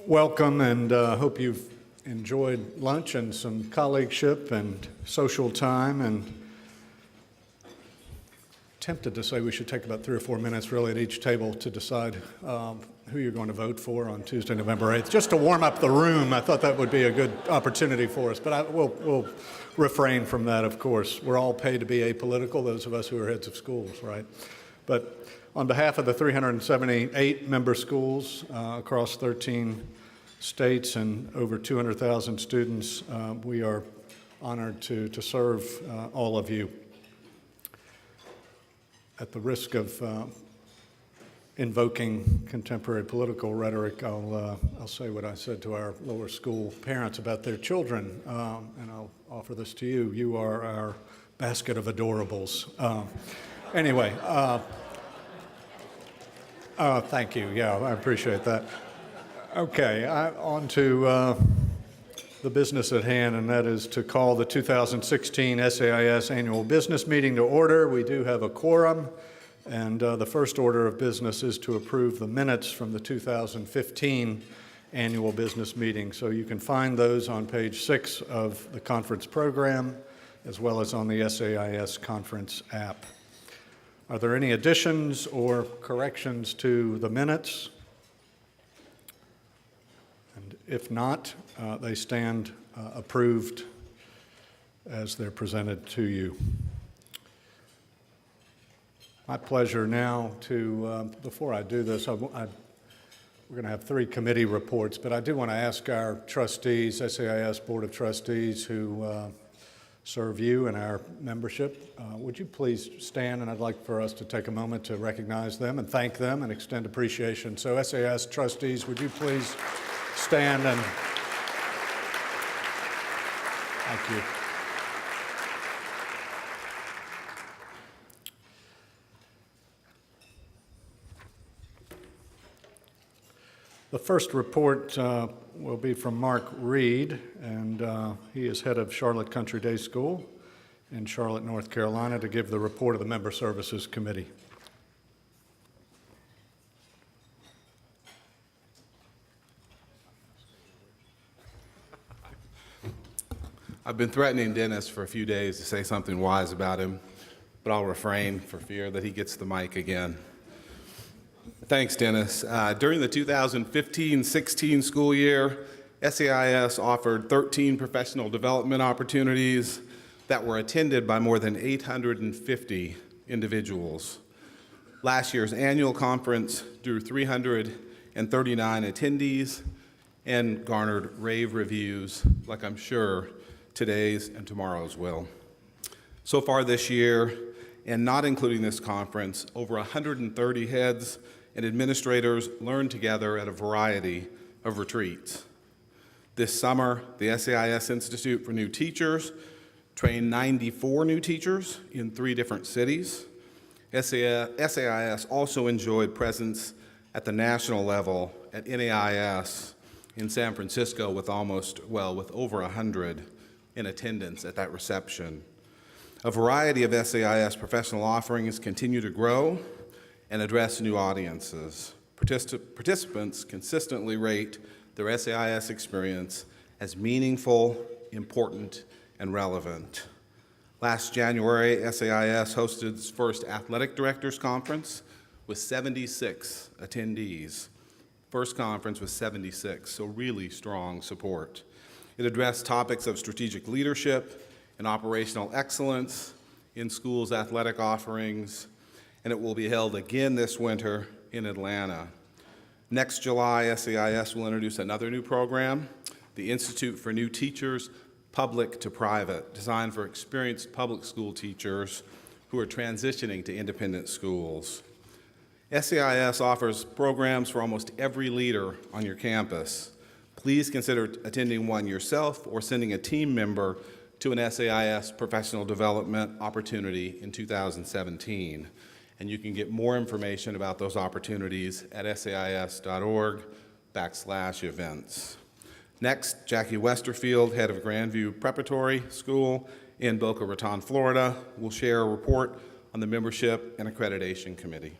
Welcome, and hope you've enjoyed lunch and some colleagueship and social time. And tempted to say we should take about 3 or 4 minutes really at each table to decide who you're going to vote for on Tuesday, November 8th. Just to warm up the room, I thought that would be a good opportunity for us, but we'll refrain from that, of course. We're all paid to be apolitical, those of us who are heads of schools, right? But on behalf of the 378 member schools across 13 states and over 200,000 students, we are honored to serve all of you. At the risk of invoking contemporary political rhetoric, I'll say what I said to our lower school parents about their children, and I'll offer this to you. You are our basket of adorables. Anyway, thank you. Yeah, I appreciate that. Okay, on to the business at hand, and that is to call the 2016 SAIS annual business meeting to order. We do have a quorum, and the first order of business is to approve the minutes from the 2015 annual business meeting. So you can find those on page 6 of the conference program, as well as on the SAIS conference app. Are there any additions or corrections to the minutes? And if not, they stand approved as they're presented to you. My pleasure now to, before I do this, we're going to have 3 committee reports, but I do want to ask our trustees, SAIS Board of Trustees, who serve you and our membership. Would you please stand, and I'd like for us to take a moment to recognize them and thank them and extend appreciation. So SAIS trustees, would you please stand and thank you. The first report will be from Mark Reed, and he is head of Charlotte Country Day School in Charlotte, North Carolina, to give the report of the Member Services Committee. I've been threatening Dennis for a few days to say something wise about him, but I'll refrain for fear that he gets the mic again. Thanks, Dennis. During the 2015-16 school year, SAIS offered 13 professional development opportunities that were attended by more than 850 individuals. Last year's annual conference drew 339 attendees and garnered rave reviews, like I'm sure today's and tomorrow's will. So far this year, and not including this conference, over 130 heads and administrators learned together at a variety of retreats. This summer, the SAIS Institute for New Teachers trained 94 new teachers in 3 different cities. SAIS also enjoyed presence at the national level at NAIS in San Francisco with over 100 in attendance at that reception. A variety of SAIS professional offerings continue to grow and address new audiences. Participants consistently rate their SAIS experience as meaningful, important, and relevant. Last January, SAIS hosted its first Athletic Directors Conference with 76 attendees. First conference with 76, so really strong support. It addressed topics of strategic leadership and operational excellence in schools' athletic offerings, and it will be held again this winter in Atlanta. Next July, SAIS will introduce another new program, the Institute for New Teachers, Public to Private, designed for experienced public school teachers who are transitioning to independent schools. SAIS offers programs for almost every leader on your campus. Please consider attending one yourself or sending a team member to an SAIS professional development opportunity in 2017. And you can get more information about those opportunities at sais.org/events. Next, Jackie Westerfield, head of Grandview Preparatory School in Boca Raton, Florida, will share a report on the Membership and Accreditation Committee.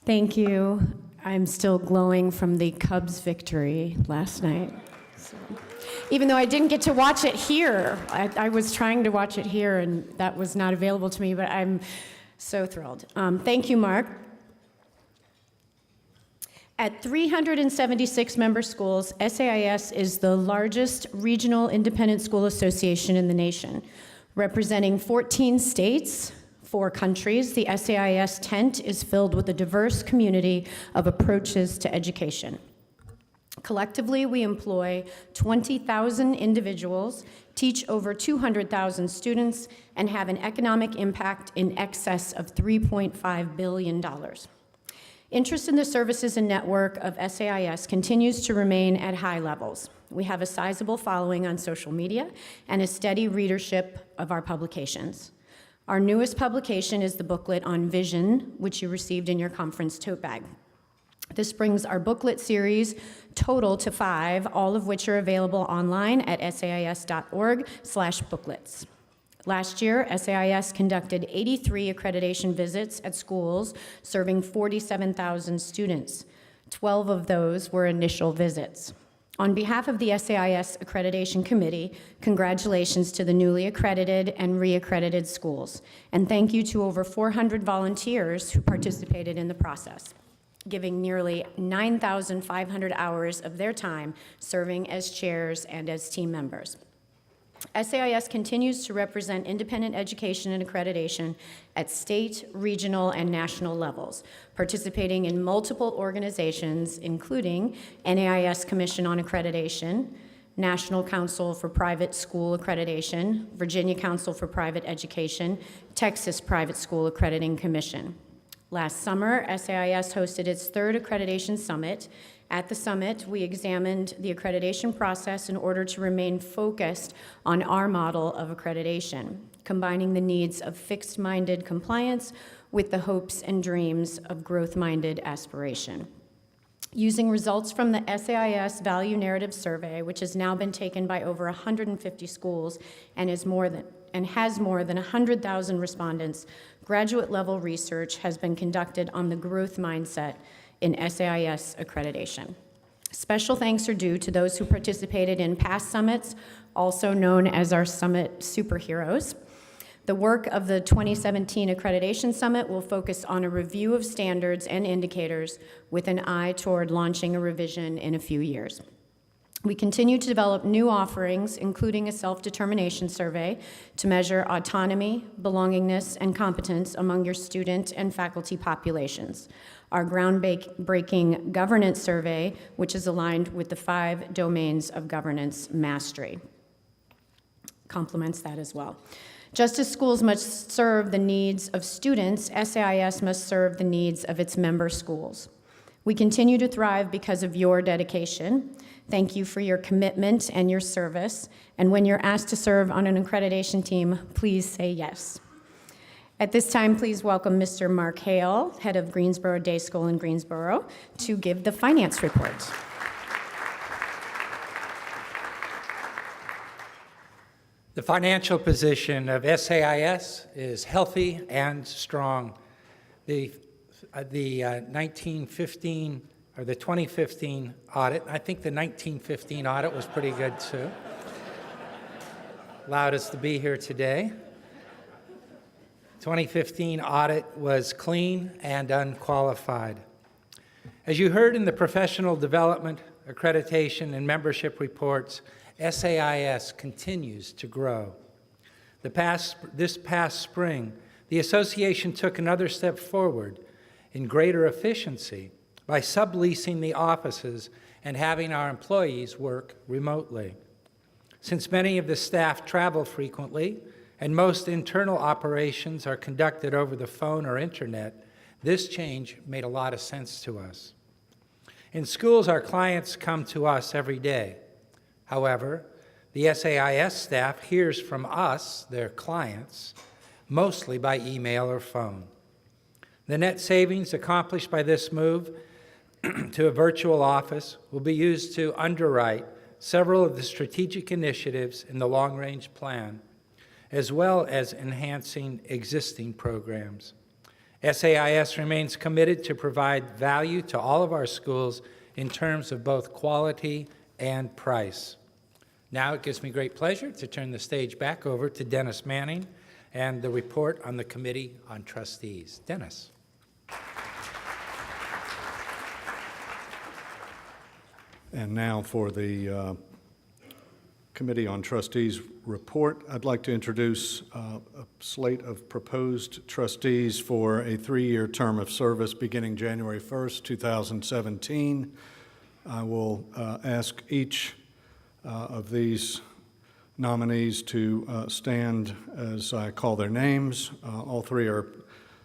Thank you. I'm still glowing from the Cubs victory last night. So, even though I didn't get to watch it here, I was trying to watch it here, and that was not available to me, but I'm so thrilled. Thank you, Mark. At 376 member schools, SAIS is the largest regional independent school association in the nation. Representing 14 states, 4 countries, the SAIS tent is filled with a diverse community of approaches to education. Collectively, we employ 20,000 individuals, teach over 200,000 students, and have an economic impact in excess of $3.5 billion. Interest in the services and network of SAIS continues to remain at high levels. We have a sizable following on social media and a steady readership of our publications. Our newest publication is the booklet on vision, which you received in your conference tote bag. This brings our booklet series total to 5, all of which are available online at sais.org/booklets. Last year, SAIS conducted 83 accreditation visits at schools serving 47,000 students. 12 of those were initial visits. On behalf of the SAIS Accreditation Committee, congratulations to the newly accredited and re-accredited schools, and thank you to over 400 volunteers who participated in the process, giving nearly 9,500 hours of their time serving as chairs and as team members. SAIS continues to represent independent education and accreditation at state, regional, and national levels, participating in multiple organizations, including NAIS Commission on Accreditation, National Council for Private School Accreditation, Virginia Council for Private Education, Texas Private School Accrediting Commission. Last summer, SAIS hosted its 3rd Accreditation Summit. At the summit, we examined the accreditation process in order to remain focused on our model of accreditation, combining the needs of fixed-minded compliance with the hopes and dreams of growth-minded aspiration. Using results from the SAIS Value Narrative Survey, which has now been taken by over 150 schools and has more than 100,000 respondents, graduate-level research has been conducted on the growth mindset in SAIS accreditation. Special thanks are due to those who participated in past summits, also known as our summit superheroes. The work of the 2017 Accreditation Summit will focus on a review of standards and indicators with an eye toward launching a revision in a few years. We continue to develop new offerings, including a self-determination survey to measure autonomy, belongingness, and competence among your student and faculty populations. Our groundbreaking governance survey, which is aligned with the 5 domains of governance mastery, complements that as well. Just as schools must serve the needs of students, SAIS must serve the needs of its member schools. We continue to thrive because of your dedication. Thank you for your commitment and your service. And when you're asked to serve on an accreditation team, please say yes. At this time, please welcome Mr. Mark Hale, head of Greensboro Day School in Greensboro, to give the finance report. The financial position of SAIS is healthy and strong. The 2015 audit, I think the 1915 audit was pretty good too. Allowed us to be here today. 2015 audit was clean and unqualified. As you heard in the professional development, accreditation, and membership reports, SAIS continues to grow. This past spring, the association took another step forward in greater efficiency by subleasing the offices and having our employees work remotely. Since many of the staff travel frequently and most internal operations are conducted over the phone or internet, this change made a lot of sense to us. In schools, our clients come to us every day. However, the SAIS staff hears from us, their clients, mostly by email or phone. The net savings accomplished by this move to a virtual office will be used to underwrite several of the strategic initiatives in the long-range plan, as well as enhancing existing programs. SAIS remains committed to provide value to all of our schools in terms of both quality and price. Now it gives me great pleasure to turn the stage back over to Dennis Manning and the report on the Committee on Trustees. Dennis. And now for the Committee on Trustees report. I'd like to introduce a slate of proposed trustees for a 3-year term of service beginning January 1st, 2017. I will ask each of these nominees to stand as I call their names. All three are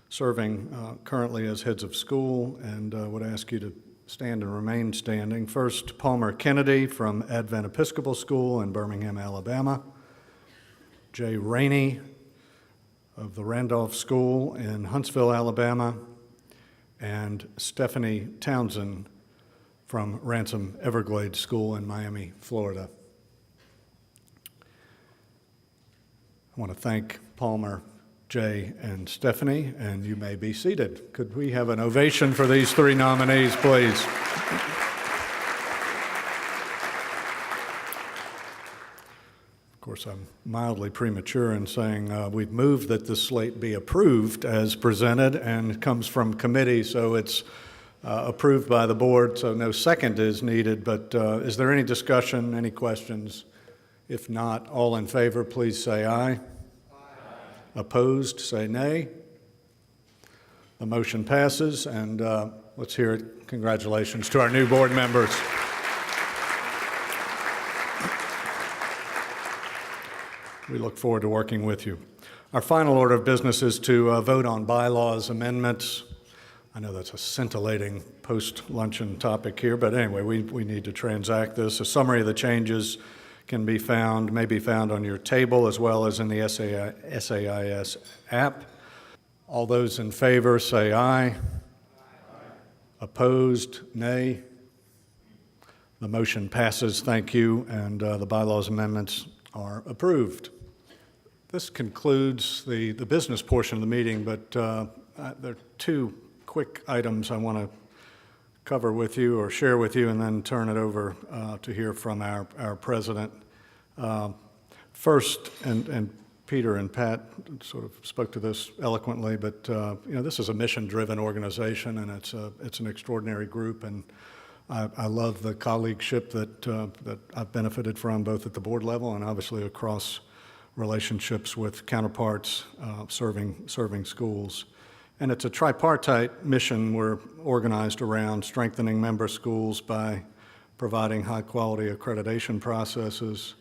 serving currently as heads of school, and would ask you to stand and remain standing. First, Palmer Kennedy from Advent Episcopal School in Birmingham, Alabama. Jay Rainey of the Randolph School in Huntsville, Alabama. And Stephanie Townsend from Ransom Everglades School in Miami, Florida. I want to thank Palmer, Jay, and Stephanie, and you may be seated. Could we have an ovation for these three nominees, please? Of course, I'm mildly premature in saying we've moved that the slate be approved as presented, and it comes from committee, so it's approved by the board, so no second is needed. But is there any discussion, any questions? If not, all in favor, please say aye. Opposed, say nay. The motion passes, and let's hear it. Congratulations to our new board members. We look forward to working with you. Our final order of business is to vote on bylaws amendments. I know that's a scintillating post-luncheon topic here, but anyway, we need to transact this. A summary of the changes may be found on your table as well as in the SAIS app. All those in favor say aye. Aye. Opposed, nay. The motion passes, thank you, and the bylaws amendments are approved. This concludes the business portion of the meeting, but there are two quick items I want to cover with you or share with you and then turn it over to hear from our president. First, and Peter and Pat sort of spoke to this eloquently, but this is a mission-driven organization, and it's an extraordinary group, and I love the colleagueship that I've benefited from both at the board level and obviously across relationships with counterparts serving schools. And it's a tripartite mission. We're organized around strengthening member schools by providing high-quality accreditation processes,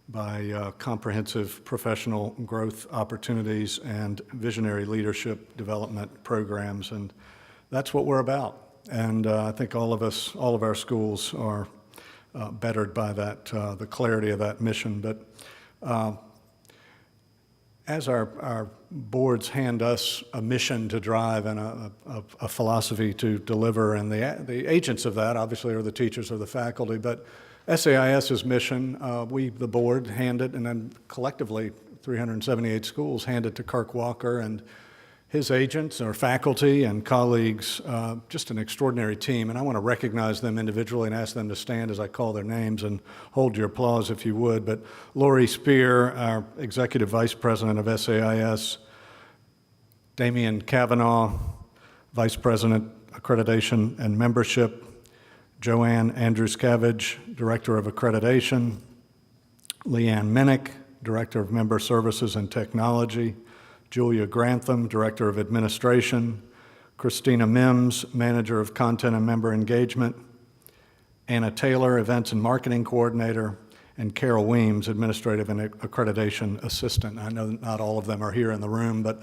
by comprehensive professional growth opportunities and visionary leadership development programs. And that's what we're about. And I think all of our schools are bettered by that, the clarity of that mission. But as our boards hand us a mission to drive and a philosophy to deliver, and the agents of that obviously are the teachers or the faculty, but SAIS's mission, we, the board, hand it, and then collectively 378 schools hand it to Kirk Walker and his agents or faculty and colleagues, just an extraordinary team. And I want to recognize them individually and ask them to stand as I call their names and hold your applause if you would. But Lori Spear, our Executive Vice President of SAIS, Damian Kavanaugh, Vice President, Accreditation and Membership, Joanne Andrews-Cavage, Director of Accreditation, Leanne Minnick, Director of Member Services and Technology, Julia Grantham, Director of Administration, Christina Mims, Manager of Content and Member Engagement, Anna Taylor, Events and Marketing Coordinator, and Carol Weems, Administrative and Accreditation Assistant. I know not all of them are here in the room, but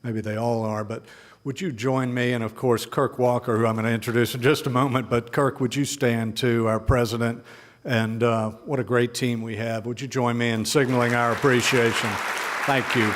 maybe they all are, but would you join me, and of course Kirk Walker, who I'm going to introduce in just a moment, but Kirk, would you stand to our president, and what a great team we have. Would you join me in signaling our appreciation? Thank you.